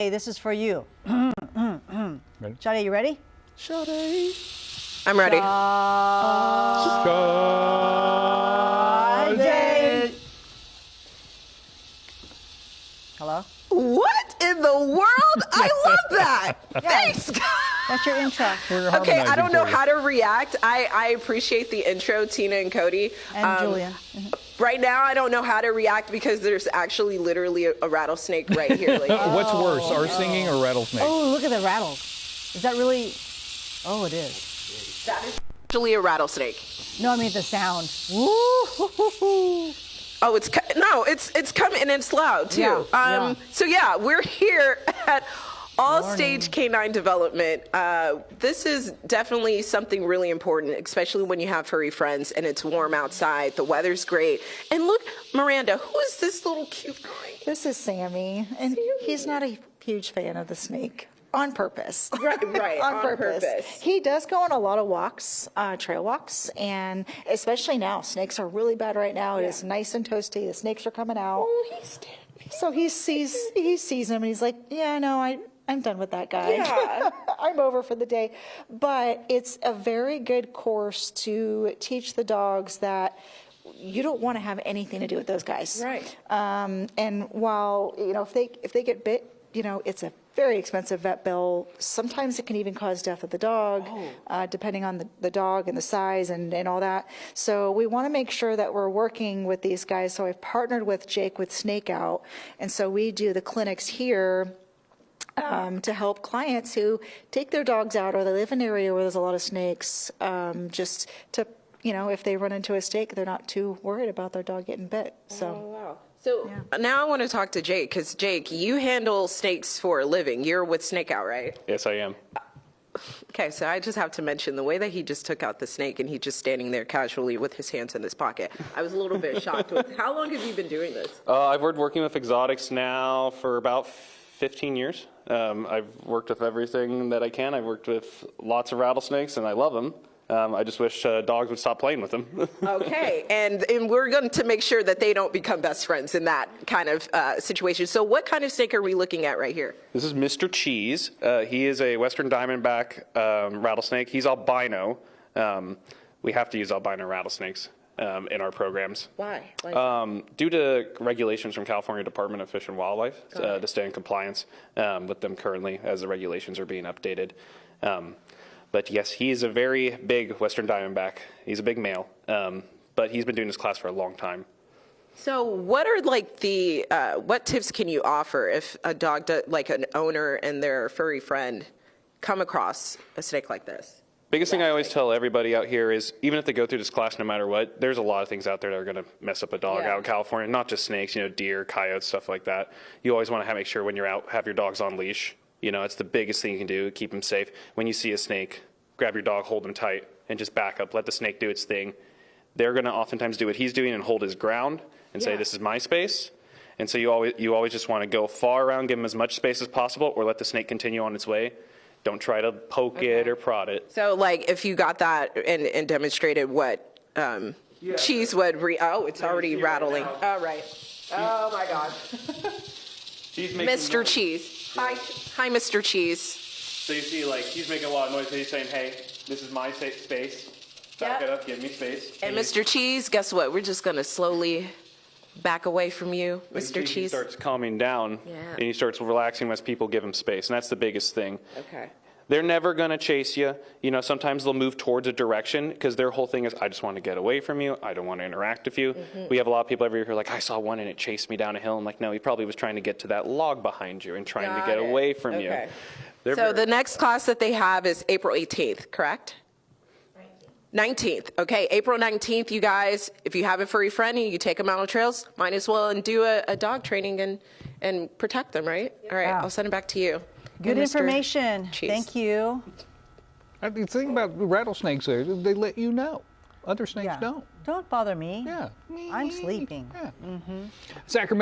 Hey, this is for you. Ready? Sade, you ready? Sade. I'm ready. Sade. Hello? What in the world? I love that. Thanks. That's your intro. Okay, I don't know how to react. I appreciate the intro, Tina and Cody. And Julian. Right now, I don't know how to react because there's actually literally a rattlesnake right here. Like, What's worse, our singing or rattlesnake? Oh, look at the rattles. Is that really? Oh, it is. that is actually a rattlesnake. No, I mean the sound. Woo! Oh, it's coming and it's loud too. Yeah, So yeah, we're here at All Stage Canine Development. This is definitely something really important, especially when you have furry friends and it's warm outside. The weather's great. And look, Miranda, who is this little cute guy? This is Sammy, and he's not a huge fan of the snake. On purpose. Right, on purpose. He does go on a lot of walks, trail walks, and especially now, snakes are really bad right now. It is nice and toasty. The snakes are coming out. Oh, So he sees him, and he's like, yeah, no, I'm done with that guy. Yeah. I'm over for the day. But it's a very good course to teach the dogs that you don't want to have anything to do with those guys. Right. And while, if they get bit, it's a very expensive vet bill. Sometimes it can even cause death of the dog, depending on the dog and the size and all that. So we want to make sure that we're working with these guys. So I've partnered with Jake with Snake Out. And so we do the clinics here to help clients who take their dogs out or they live in an area where there's a lot of snakes, just to, if they run into a snake, they're not too worried about their dog getting bit. So. Oh, wow. So now I want to talk to Jake, because Jake, you handle snakes for a living. You're with Snake Out, right? Yes, I am. Okay, so I just have to mention the way that he just took out the snake and he's just standing there casually with his hands in his pocket. I was a little bit shocked. How long have you been doing this? I've worked working with exotics now for about 15 years. I've worked with everything that I can. I've worked with lots of rattlesnakes, and I love them. I just wish dogs would stop playing with them. Okay, and we're going to make sure that they don't become best friends in that kind of situation. So what kind of snake are we looking at right here? This is Mr. Cheese. He is a Western Diamondback rattlesnake. He's albino. We have to use albino rattlesnakes in our programs. Why? Due to regulations from California Department of Fish and Wildlife to stay in compliance with them currently as the regulations are being updated. But yes, he is a very big Western Diamondback. He's a big male, but he's been doing this class for a long time. So what are like the, what tips can you offer if a dog, like an owner and their furry friend come across a snake like this? Biggest thing I always tell everybody out here is, even if they go through this class, no matter what, there's a lot of things out there that are going to mess up a dog out in California, not just snakes, deer, coyotes, stuff like that. You always want to make sure when you're out, have your dogs on leash. It's the biggest thing you can do, keep them safe. When you see a snake, grab your dog, hold him tight, and just back up. Let the snake do its thing. They're going to oftentimes do what he's doing and hold his ground and say, this is my space. And so you always just want to go far around, give him as much space as possible, or let the snake continue on its way. Don't try to poke it or prod it. So like if you got that and demonstrated what Cheese would it's already rattling. All right. Oh my God. Mr. Cheese. Hi, Mr. Cheese. So you see, he's making a lot of noise. He's saying, hey, this is my safe space. Back it up, give me space. And Mr. Cheese, guess what? We're just going to slowly back away from you, Mr. Cheese. He starts calming down, and he starts relaxing as people give him space, and that's the biggest thing. Okay. They're never going to chase you. Sometimes they'll move towards a direction because their whole thing is, I just want to get away from you. I don't want to interact with you. We have a lot of people every year who are like, I saw one and it chased me down a hill. I'm like, no, he probably was trying to get to that log behind you and trying to get away from you. So the next class that they have is April 18th, correct? 19th. Okay, April 19th, you guys, if you have a furry friend and you take them out on trails, might as well and do a dog training and protect them, right? All right, I'll send it back to you. Good information. Thank you. The thing about rattlesnakes is they let you know. Other snakes don't. Don't bother me. Yeah. I'm sleeping. Yeah. Sacramento.